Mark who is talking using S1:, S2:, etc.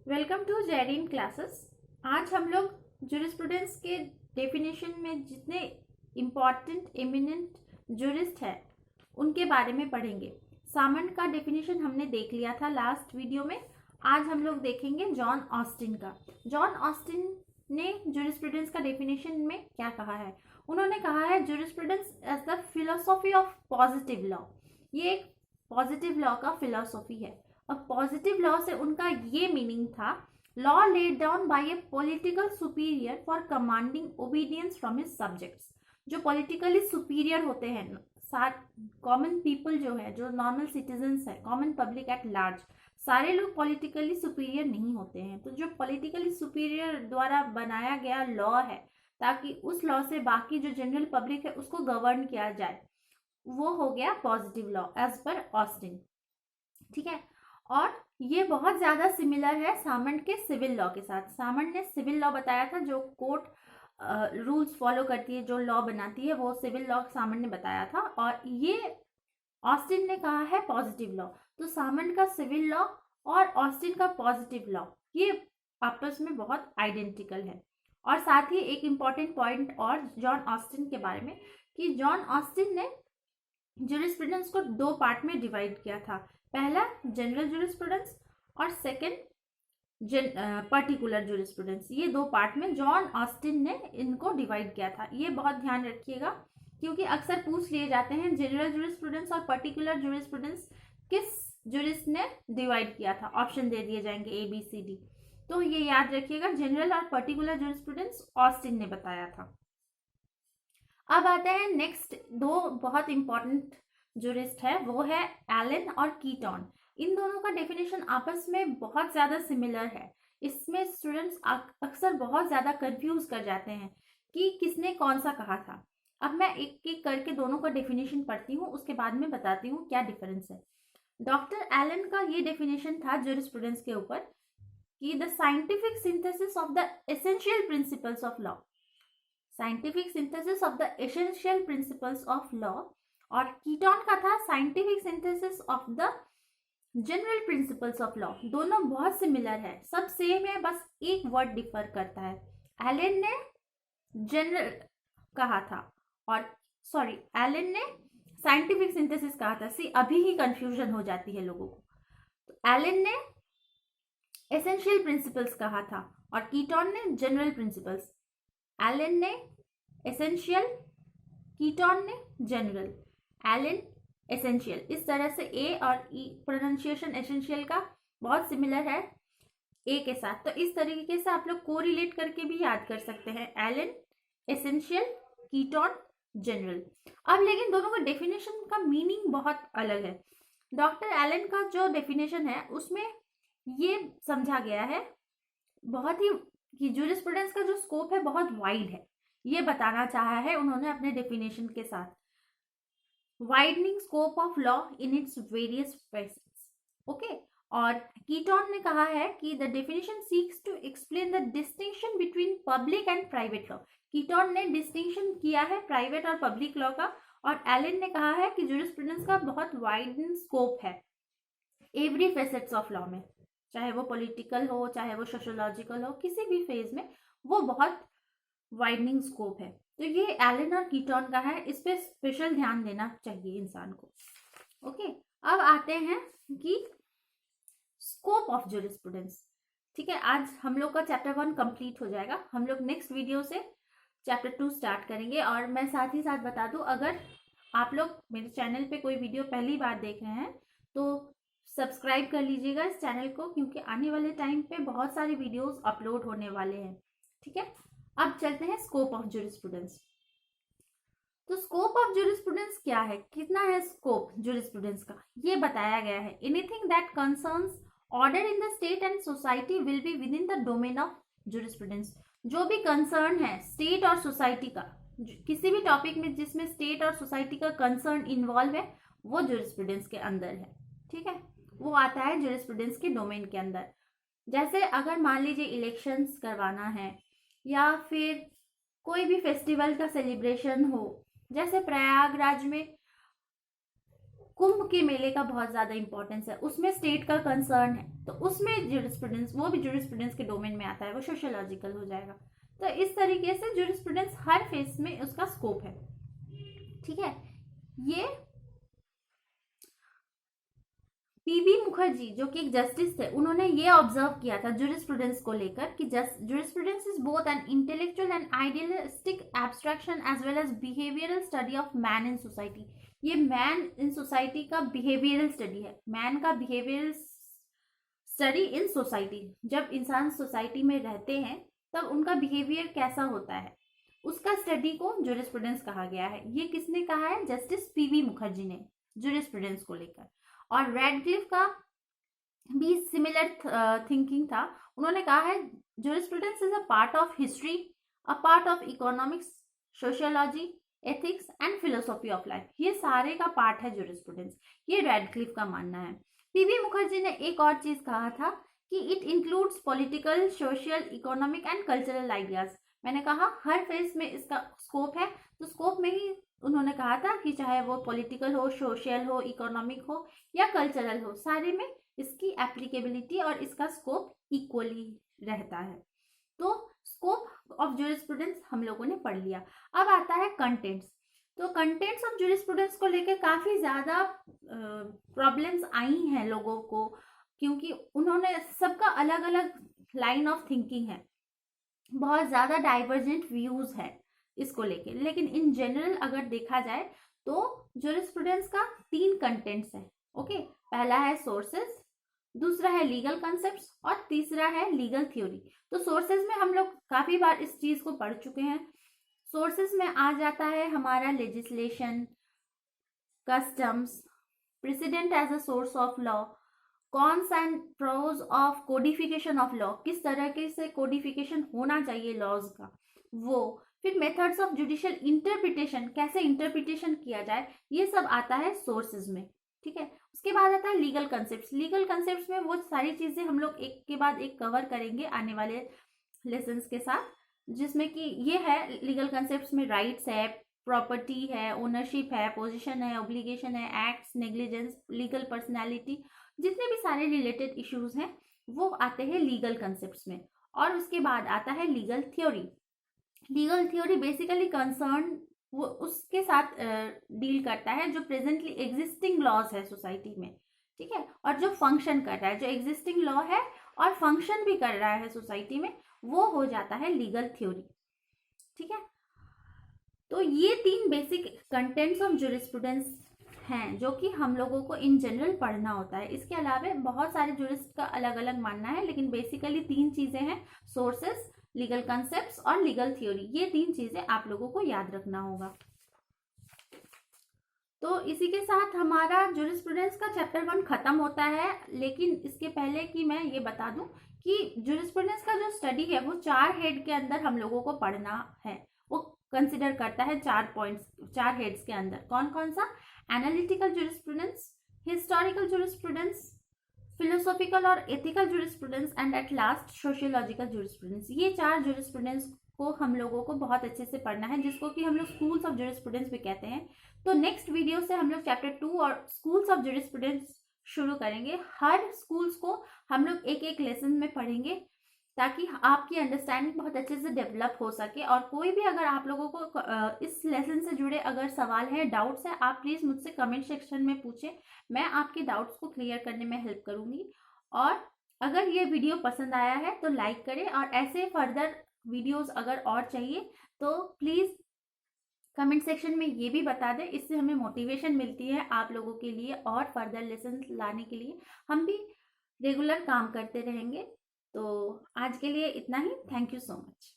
S1: Welcome to Jerin classes. आज हम लोग जूरिस्प्रूडेंस के डेफिनेशन में जितने इम्पॉर्टेंट एमिनेंट जूरिस्ट हैं उनके बारे में पढ़ेंगे। सामंट का डेफिनेशन हमने देख लिया था लास्ट वीडियो में। आज हम लोग देखेंगे जॉन ऑस्टिन का। जॉन ऑस्टिन ने जूरिस्प्रूडेंस का डेफिनेशन में क्या कहा है? उन्होंने कहा है jurisprudence as the philosophy of positive law. ये एक पॉजिटिव लॉ का फिलोसॉफी है। और पॉजिटिव लॉ से उनका ये मीनिंग था, law laid down by A political superior for commanding obedience from his subjects. जो पॉलिटिकली सुपीरियर होते हैं, कॉमन पीपल जो है, जो नॉर्मल सिटीजन्स है, कॉमन पब्लिक एट लार्ज, सारे लोग पॉलिटिकली सुपीरियर नहीं होते हैं। तो जो पॉलिटिकली सुपीरियर द्वारा बनाया गया लॉ है ताकि उस लॉ से बाकी जो जनरल पब्लिक है उसको गवर्न किया जाए, वो हो गया पॉजिटिव लॉ एज पर ऑस्टिन। ठीक है। और ये बहुत ज्यादा सिमिलर है सामंट के सिविल लॉ के साथ। सामंट ने सिविल लॉ बताया था, जो कोर्ट रूल्स फॉलो करती है, जो लॉ बनाती है, वो सिविल लॉ सामंट ने बताया था। और ये ऑस्टिन ने कहा है पॉजिटिव लॉ। तो सामंट का सिविल लॉ और ऑस्टिन का पॉजिटिव लॉ ये आपस में बहुत आइडेंटिकल है। और साथ ही एक इम्पॉर्टेंट पॉइंट और जॉन ऑस्टिन के बारे में, कि जॉन ऑस्टिन ने जूरिस्प्रूडेंस को दो पार्ट में डिवाइड किया था। पहला जनरल जूरिस्प्रूडेंस और सेकंड पर्टिकुलर जूरिस्प्रूडेंस। ये दो पार्ट में जॉन ऑस्टिन ने इनको डिवाइड किया था। ये बहुत ध्यान रखिएगा, क्योंकि अक्सर पूछ लिए जाते हैं जनरल जूरिस्प्रूडेंस और पर्टिकुलर जूरिस्प्रूडेंस किस जूरिस्ट ने डिवाइड किया था। ऑप्शन दे दिए जाएंगे ABCD। तो ये याद रखिएगा, जनरल और पर्टिकुलर जूरिस्प्रूडेंस ऑस्टिन ने बताया था। अब आते हैं नेक्स्ट दो बहुत इंपॉर्टेंट जूरिस्ट है, वो है एलन और कीटॉन। इन दोनों का डेफिनेशन आपस में बहुत ज्यादा सिमिलर है। इसमें स्टूडेंट्स अक्सर बहुत ज्यादा कंफ्यूज कर जाते हैं कि किसने कौन सा कहा था। अब मैं एक एक करके दोनों का डेफिनेशन पढ़ती हूँ, उसके बाद में बताती हूँ क्या डिफरेंस है। डॉक्टर एलन का ये डेफिनेशन था जूरिस्प्रूडेंस के ऊपर कि the scientific synthesis of the essential principles of law. Scientific synthesis of the essential principles of law. और कीटॉन का था scientific synthesis of the general principles of law. दोनों बहुत सिमिलर है, सब सेम है, बस एक वर्ड डिफर करता है। एलन ने जनरल कहा था और एलन ने साइंटिफिक सिंथेसिस कहा था। सी अभी ही कंफ्यूजन हो जाती है लोगों को। तो एलन ने एसेंशियल प्रिंसिपल्स कहा था और कीटॉन ने जनरल प्रिंसिपल्स। एलन ने एसेंशियल, कीटॉन ने जनरल। एलन एसेंशियल, इस तरह से ए और ई प्रोनाउंसिएशन एसेंशियल का बहुत सिमिलर है ए के साथ। तो इस तरीके से आप लोग कोरिलेट करके भी याद कर सकते हैं, एलन एसेंशियल, कीटॉन जनरल। अब लेकिन दोनों का डेफिनेशन का मीनिंग बहुत अलग है। डॉक्टर एलन का जो डेफिनेशन है उसमें ये समझा गया है बहुत ही कि जूरिस्प्रूडेंस का जो स्कोप है बहुत वाइड है। ये बताना चाहा है उन्होंने अपने डेफिनेशन के साथ, widening scope of law in its various facets. Okay. और कीटॉन ने कहा है कि the definition seeks to explain the distinction between public and private law. Keeton ने डिस्टिंक्शन किया है प्राइवेट और पब्लिक लॉ का। और एलन ने कहा है कि जूरिस्प्रूडेंस का बहुत वाइडन स्कोप है एवरी फेसेट्स ऑफ लॉ में, चाहे वो पॉलिटिकल हो, चाहे वो सोशोलॉजिकल हो, किसी भी फेज में वो बहुत वाइडनिंग स्कोप है। तो ये एलन और कीटॉन का है, इस पे स्पेशल ध्यान देना चाहिए इंसान को। ओके। अब आते हैं कि स्कोप ऑफ जूरिस्प्रूडेंस। ठीक है, आज हम लोग का चैप्टर 1 कंप्लीट हो जाएगा। हम लोग नेक्स्ट वीडियो से चैप्टर 2 स्टार्ट करेंगे। और मैं साथ ही साथ बता दूं, अगर आप लोग मेरे चैनल पे कोई वीडियो पहली बार देख रहे हैं तो सब्सक्राइब कर लीजिएगा इस चैनल को, क्योंकि आने वाले टाइम पे बहुत सारे वीडियोस अपलोड होने वाले हैं। ठीक है। अब चलते हैं स्कोप ऑफ जूरिस्प्रूडेंस। तो स्कोप ऑफ जूरिस्प्रूडेंस क्या है, कितना है स्कोप जूरिस्प्रूडेंस का, ये बताया गया है। Anything that concerns order in the state and society will be with in the domain of jurisprudence. जो भी कंसर्न है स्टेट और सोसाइटी का, किसी भी टॉपिक में जिसमें स्टेट और सोसाइटी का कंसर्न इन्वॉल्व है, वो जूरिस्प्रूडेंस के अंदर है। ठीक है, वो आता है जूरिस्प्रूडेंस के डोमेन के अंदर। जैसे अगर मान लीजिए इलेक्शंस करवाना है, या फिर कोई भी फेस्टिवल का सेलिब्रेशन हो, जैसे प्रयागराज में कुंभ के मेले का बहुत ज्यादा इंपॉर्टेंस है, उसमें स्टेट का कंसर्न है, तो उसमें ज्यूरिस्प्रूडेंस, वो भी ज्यूरिस्प्रूडेंस के डोमेन में आता है, वो सोशियोलॉजिकल हो जाएगा। तो इस तरीके से ज्यूरिस्प्रूडेंस हर फेज में उसका स्कोप है। ठीक है, ये पीबी मुखर्जी जो कि एक जस्टिस थे, उन्होंने ये ऑब्जर्व किया था ज्यूरिस्प्रूडेंस को लेकर कि jurisprudence is both an intellectual and idealistic abstraction as well as behavioural study of man in society. ये मैन इन सोसाइटी का बिहेवियरल स्टडी है, मैन का बिहेवियरल स्टडी इन सोसाइटी। जब इंसान सोसाइटी में रहते हैं तब उनका बिहेवियर कैसा होता है, उसका स्टडी को ज्यूरिस्प्रूडेंस कहा गया है। ये किसने कहा है? जस्टिस पीवी मुखर्जी ने, ज्यूरिस्प्रूडेंस को लेकर। और रैडक्लिफ का भी सिमिलर थिंकिंग था। उन्होंने कहा है jurisprudence is a part of history, a part of economics, sociology, ethics and philosophy of life. ये सारे का पार्ट है ज्यूरिस्प्रूडेंस, ये रैडक्लिफ का मानना है। पीवी मुखर्जी ने एक और चीज कहा था कि it includes political, social, economic and cultural ideas. मैंने कहा हर फेज में इसका स्कोप है, तो स्कोप में ही उन्होंने कहा था कि चाहे वो पॉलिटिकल हो, सोशल हो, इकोनॉमिक हो या कल्चरल हो, सारे में इसकी एप्लीकेबिलिटी और इसका स्कोप इक्वली रहता है। तो स्कोप ऑफ ज्यूरिस्प्रूडेंस हम लोगों ने पढ़ लिया। अब आता है कंटेंट्स। तो कंटेंट्स ऑफ ज्यूरिस्प्रूडेंस को लेकर काफी ज्यादा प्रॉब्लम्स आई हैं लोगों को, क्योंकि उन्होंने सबका अलग अलग लाइन ऑफ थिंकिंग है, बहुत ज्यादा डाइवर्जेंट व्यूज है इसको लेके। लेकिन इन जनरल अगर देखा जाए तो ज्यूरिस्प्रूडेंस का 3 कंटेंट्स है। ओके, पहला है सोर्सेस, दूसरा है लीगल कॉन्सेप्ट्स और तीसरा है लीगल थ्योरी। तो सोर्सेज में हम लोग काफी बार इस चीज को पढ़ चुके हैं। सोर्सेज में आ जाता है हमारा legislation, customs, precedent as a source of law, cons and pros of codification of law, किस तरह से कोडिफिकेशन होना चाहिए लॉज का, वो। फिर मेथड्स ऑफ जुडिशियल इंटरप्रिटेशन, कैसे इंटरप्रिटेशन किया जाए, ये सब आता है सोर्सेज में। ठीक है, उसके बाद आता है लीगल कंसेप्ट्स। लीगल कंसेप्ट्स में वो सारी चीजें हम लोग एक के बाद एक कवर करेंगे आने वाले लेसन्स के साथ, जिसमें कि ये है लीगल कंसेप्ट्स में राइट्स है, प्रॉपर्टी है, ओनरशिप है, पोजीशन है, ऑब्लिगेशन है, एक्ट्स, नेग्लिजेंस, लीगल पर्सनैलिटी, जितने भी सारे रिलेटेड इश्यूज हैं वो आते हैं लीगल कंसेप्ट्स में। और उसके बाद आता है legal theory. Legal theory basically concern वो उसके साथ डील करता है जो प्रेजेंटली एग्जिस्टिंग लॉज है सोसाइटी में। ठीक है, और जो फंक्शन कर रहा है, जो एग्जिस्टिंग लॉ है और फंक्शन भी कर रहा है सोसाइटी में, वो हो जाता है लीगल थ्योरी। ठीक है, तो ये 3 बेसिक कंटेंट्स ऑफ ज्यूरिस्प्रूडेंस हैं जो कि हम लोगों को इन जनरल पढ़ना होता है। इसके अलावा बहुत सारे ज्यूरिस्ट का अलग अलग मानना है, लेकिन बेसिकली 3 चीजें हैं, सोर्सेस, लीगल कंसेप्ट्स और लीगल थ्योरी। ये 3 चीजें आप लोगों को याद रखना होगा। तो इसी के साथ हमारा ज्यूरिस्प्रूडेंस का चैप्टर 1 खत्म होता है। लेकिन इसके पहले कि मैं ये बता दूं कि ज्यूरिस्प्रूडेंस का जो स्टडी है वो 4 हेड के अंदर हम लोगों को पढ़ना है। वो कंसिडर करता है 4 पॉइंट्स, 4 हेड्स के अंदर। कौन कौन सा? Analytical jurisprudence, historical jurisprudence, philosophical और ethical jurisprudence and at last sociological jurisprudence. ये 4 ज्यूरिस्प्रूडेंस को हम लोगों को बहुत अच्छे से पढ़ना है, जिसको कि हम लोग स्कूल्स ऑफ ज्यूरिस्प्रूडेंस भी कहते हैं। तो नेक्स्ट वीडियो से हम लोग चैप्टर 2 और स्कूल्स ऑफ ज्यूरिस्प्रूडेंस शुरू करेंगे। हर स्कूल्स को हम लोग एक एक लेसन में पढ़ेंगे ताकि आपकी अंडरस्टैंडिंग बहुत अच्छे से डेवलप हो सके। और कोई भी अगर आप लोगों को इस लेसन से जुड़े अगर सवाल है, डाउट्स है, आप प्लीज़ मुझसे कमेंट सेक्शन में पूछें, मैं आपके डाउट्स को क्लियर करने में हेल्प करूँगी। और अगर ये वीडियो पसंद आया है तो लाइक करें, और ऐसे फर्दर वीडियोस अगर और चाहिए तो प्लीज़ कमेंट सेक्शन में ये भी बता दें। इससे हमें मोटिवेशन मिलती है आप लोगों के लिए और फर्दर लेसन लाने के लिए। हम भी रेगुलर काम करते रहेंगे। तो आज के लिए इतना ही। Thank you so much.